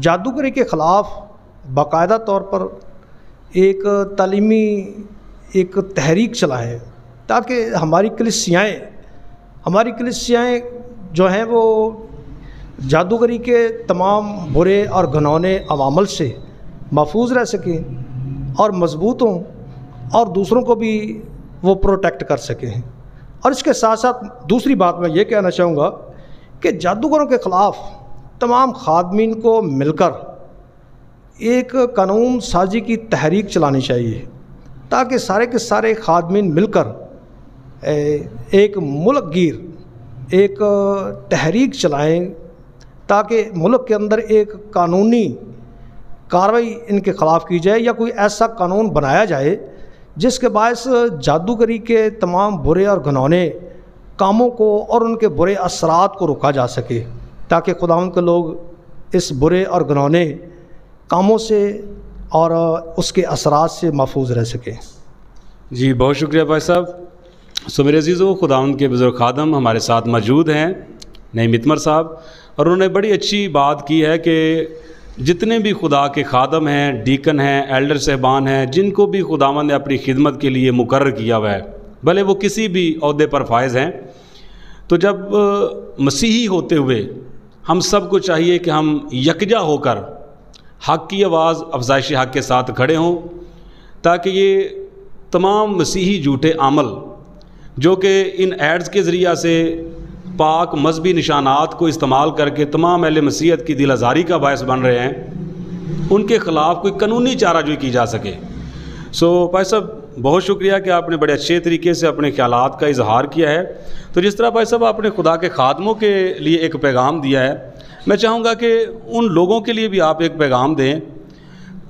جادوگری کے خلاف باقاعدہ طور پر ایک تعلیمی ایک تحریک چلائیں تاکہ ہماری کلیسیائیں جو ہیں وہ جادوگری کے تمام برے اور گھنونے عوامل سے محفوظ رہ سکیں اور مضبوط ہوں اور دوسروں کو بھی وہ پروٹیکٹ کر سکیں۔ اور اس کے ساتھ ساتھ دوسری بات میں یہ کہنا چاہوں گا کہ جادوگروں کے خلاف تمام خادمین کو مل کر ایک قانون سازی کی تحریک چلانی چاہیے تاکہ سارے کے سارے خادمین مل کر ایک ملک گیر ایک تحریک چلائیں تاکہ ملک کے اندر ایک قانونی کارروائی ان کے خلاف کی جائے یا کوئی ایسا قانون بنایا جائے جس کے باعث جادوگری کے تمام برے اور گھنونے کاموں کو اور ان کے برے اثرات کو روکا جا سکے تاکہ خداوند کے لوگ اس برے اور گھنونے کاموں سے اور اس کے اثرات سے محفوظ رہ سکیں۔ جی بہت شکریہ بھائی صاحب۔ سو میرے عزیزو، خداوند کے بزرگ خادم ہمارے ساتھ موجود ہیں نئی متمر صاحب، اور انہوں نے بڑی اچھی بات کی ہے کہ جتنے بھی خدا کے خادم ہیں، ڈیکن ہیں، ایلڈر صاحبان ہیں، جن کو بھی خداوند نے اپنی خدمت کے لیے مقرر کیا ہوا ہے، بھلے وہ کسی بھی عہدے پر فائز ہیں، تو جب مسیحی ہوتے ہوئے ہم سب کو چاہیے کہ ہم یکجا ہو کر حق کی آواز افزائش حق کے ساتھ کھڑے ہوں تاکہ یہ تمام مسیحی جھوٹے عمل جو کہ ان ایڈز کے ذریعہ سے پاک مذہبی نشانات کو استعمال کر کے تمام اہل مسیحیت کی دل آزاری کا باعث بن رہے ہیں، ان کے خلاف کوئی قانونی چارہ جوئی کی جا سکے۔ سو بھائی صاحب بہت شکریہ کہ آپ نے بڑے اچھے طریقے سے اپنے خیالات کا اظہار کیا ہے۔ تو جس طرح بھائی صاحب آپ نے خدا کے خادموں کے لیے ایک پیغام دیا ہے، میں چاہوں گا کہ ان لوگوں کے لیے بھی آپ ایک پیغام دیں،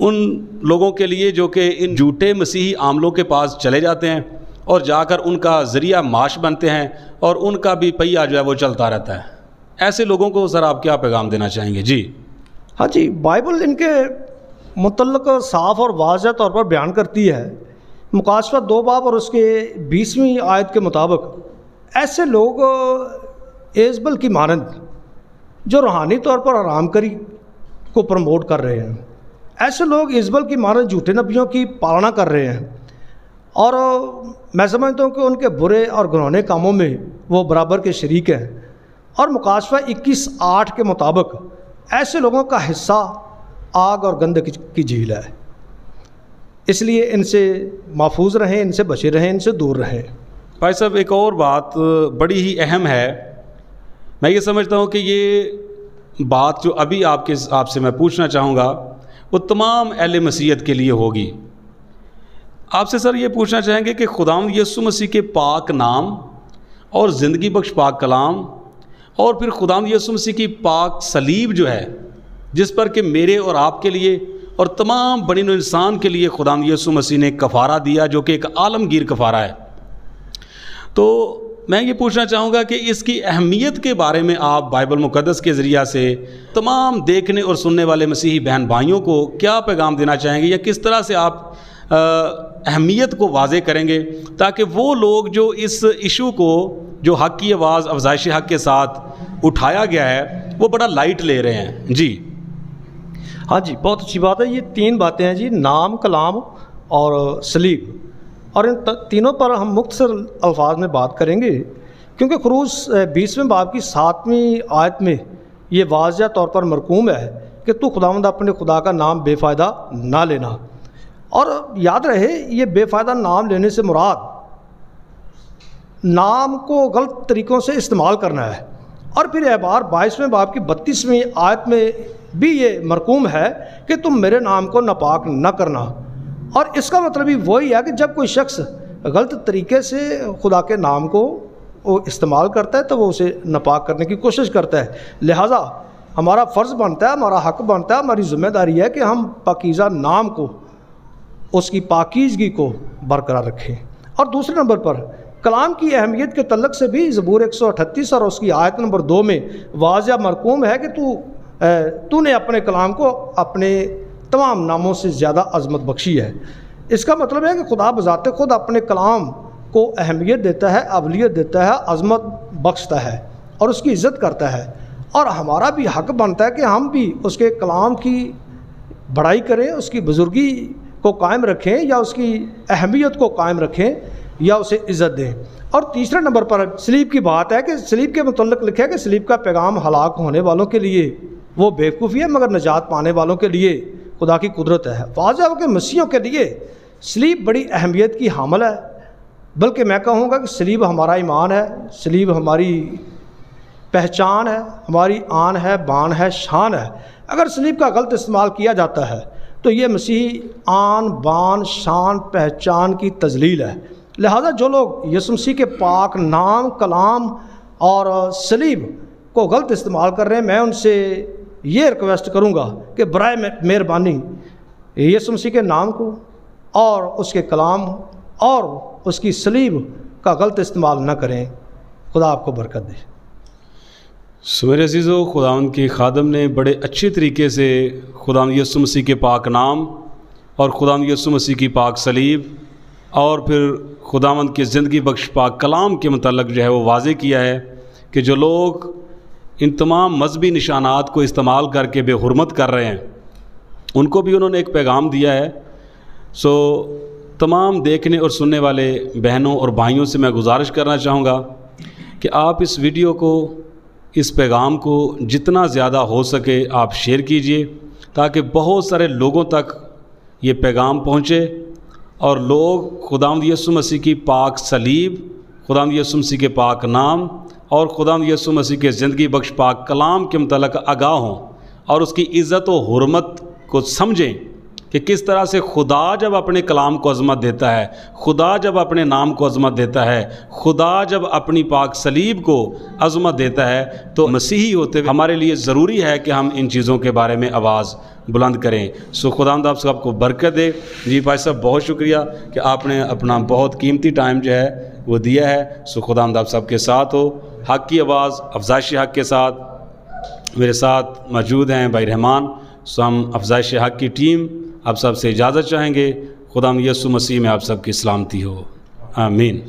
ان لوگوں کے لیے جو کہ ان جھوٹے مسیحی عاملوں کے پاس چلے جاتے ہیں اور جا کر ان کا ذریعہ معاش بنتے ہیں اور ان کا بھی پہیہ جو ہے وہ چلتا رہتا ہے، ایسے لوگوں کو سر آپ کیا پیغام دینا چاہیں گے؟ جی ہاں جی، بائبل ان کے متعلق صاف اور واضح طور پر بیان کرتی ہے۔ مکاشفہ 2 باب اور اس کے 20ویں آیت کے مطابق ایسے لوگ ایزبل کی مانند جو روحانی طور پر حرام کاری کو پروموٹ کر رہے ہیں، ایسے لوگ ایزبل کی مانند جھوٹے نبیوں کی پالنا کر رہے ہیں، اور میں سمجھتا ہوں کہ ان کے برے اور گناہوں کاموں میں وہ برابر کے شریک ہیں۔ اور مکاشفہ 21:8 کے مطابق ایسے لوگوں کا حصہ آگ اور گندگی کی جھیل ہے، اس لیے ان سے محفوظ رہیں، ان سے بچے رہیں، ان سے دور رہیں۔ بھائی صاحب ایک اور بات بڑی ہی اہم ہے، میں یہ سمجھتا ہوں کہ یہ بات جو ابھی آپ سے میں پوچھنا چاہوں گا وہ تمام اہل مسیحیت کے لیے ہوگی۔ آپ سے سر یہ پوچھنا چاہیں گے کہ خداوند یسوع مسیح کے پاک نام اور زندگی بخش پاک کلام اور پھر خداوند یسوع مسیح کی پاک صلیب جو ہے، جس پر کہ میرے اور آپ کے لیے اور تمام بنی نوع انسان کے لیے خداوند یسوع مسیح نے کفارہ دیا، جو کہ ایک عالمگیر کفارہ ہے، تو میں یہ پوچھنا چاہوں گا کہ اس کی اہمیت کے بارے میں آپ بائبل مقدس کے ذریعہ سے تمام دیکھنے اور سننے والے مسیحی بہن بھائیوں کو کیا پیغام دینا چاہیں گے، یا کس طرح سے آپ اہمیت کو واضح کریں گے تاکہ وہ لوگ جو اس ایشو کو جو حق کی آواز افزائش حق کے ساتھ اٹھایا گیا ہے وہ بڑا لائٹ لے رہے ہیں؟ جی ہاں جی، بہت اچھی بات ہے۔ یہ 3 باتیں ہیں جی، نام، کلام اور صلیب، اور ان تینوں پر ہم مختصر الفاظ میں بات کریں گے، کیونکہ خروج 20ویں باب کی 7ویں آیت میں یہ واضح طور پر مرقوم ہے کہ تو خداوند اپنے خدا کا نام بے فائدہ نہ لینا۔ اور یاد رہے یہ بے فائدہ نام لینے سے مراد نام کو غلط طریقوں سے استعمال کرنا ہے۔ اور پھر اعبار 22ویں باب کی 32ویں آیت میں بھی یہ مرقوم ہے کہ تم میرے نام کو ناپاک نہ کرنا۔ اور اس کا مطلب بھی وہی ہے کہ جب کوئی شخص غلط طریقے سے خدا کے نام کو وہ استعمال کرتا ہے تو وہ اسے ناپاک کرنے کی کوشش کرتا ہے۔ لہٰذا ہمارا فرض بنتا ہے، ہمارا حق بنتا ہے، ہماری ذمہ داری ہے کہ ہم پاکیزہ نام کو، اس کی پاکیزگی کو برقرار رکھیں۔ اور دوسرے نمبر پر کلام کی اہمیت کے تعلق سے بھی زبور 138 اور اس کی آیت نمبر 2 میں واضح مرقوم ہے کہ تو نے اپنے کلام کو اپنے تمام ناموں سے زیادہ عظمت بخشی ہے۔ اس کا مطلب ہے کہ خدا بذات خود اپنے کلام کو اہمیت دیتا ہے، اولیت دیتا ہے، عظمت بخشتا ہے اور اس کی عزت کرتا ہے۔ اور ہمارا بھی حق بنتا ہے کہ ہم بھی اس کے کلام کی بڑائی کریں، اس کی بزرگی کو قائم رکھیں یا اس کی اہمیت کو قائم رکھیں یا اسے عزت دیں۔ اور تیسرے نمبر پر سلیب کی بات ہے کہ سلیب کے متعلق لکھا ہے کہ سلیب کا پیغام ہلاک ہونے والوں کے لیے وہ بیوقوفی ہے، مگر نجات پانے والوں کے لیے خدا کی قدرت ہے۔ واضح ہو کہ مسیحیوں کے لیے سلیب بڑی اہمیت کی حامل ہے، بلکہ میں کہوں گا کہ سلیب ہمارا ایمان ہے، سلیب ہماری پہچان ہے، ہماری آن ہے، بان ہے، شان ہے۔ اگر سلیب کا غلط استعمال کیا جاتا ہے تو یہ مسیحی آن، بان، شان، پہچان کی تذلیل ہے۔ لہذا جو لوگ یسوع مسیح کے پاک نام، کلام اور سلیب کو غلط استعمال کر رہے ہیں، میں ان سے یہ ریکویسٹ کروں گا کہ برائے مہربانی یسوع مسیح کے نام کو اور اس کے کلام اور اس کی سلیب کا غلط استعمال نہ کریں۔ خدا آپ کو برکت دے۔ میرے عزیزو، خداوند کے خادم نے بڑے اچھے طریقے سے خداوند یسوع مسیح کے پاک نام اور خداوند یسوع مسیح کی پاک صلیب اور پھر خداوند کے زندگی بخش پاک کلام کے متعلق جو ہے وہ واضح کیا ہے کہ جو لوگ ان تمام مذہبی نشانات کو استعمال کر کے بے حرمت کر رہے ہیں ان کو بھی انہوں نے ایک پیغام دیا ہے۔ تمام دیکھنے اور سننے والے بہنوں اور بھائیوں سے میں گزارش کرنا چاہوں گا کہ آپ اس ویڈیو کو، اس پیغام کو جتنا زیادہ ہو سکے آپ شیئر کیجئے تاکہ بہت سارے لوگوں تک یہ پیغام پہنچے اور لوگ خداوند یسوع مسیح کی پاک صلیب، خداوند یسوع مسیح کے پاک نام اور خداوند یسوع مسیح کے زندگی بخش پاک کلام کے متعلق آگاہ ہوں اور اس کی عزت و حرمت کو سمجھیں کہ کس طرح سے خدا جب اپنے کلام کو عظمت دیتا ہے، خدا جب اپنے نام کو عظمت دیتا ہے، خدا جب اپنی پاک صلیب کو عظمت دیتا ہے تو مسیحی ہوتے ہوئے ہمارے لیے ضروری ہے کہ ہم ان چیزوں کے بارے میں آواز بلند کریں۔ خداوند آپ سب کو برکت دے۔ جی بھائی صاحب، بہت شکریہ کہ آپ نے اپنا بہت قیمتی ٹائم جو ہے وہ دیا ہے۔ خداوند آپ سب کے ساتھ ہو۔ حق کی آواز افزائش حق کے ساتھ میرے ساتھ موجود ہیں بھائی رحمان۔ ہم افزائش حق کی ٹیم آپ سب سے اجازت چاہیں گے۔ خداوند یسوع مسیح میں آپ سب کی سلامتی ہو، آمین۔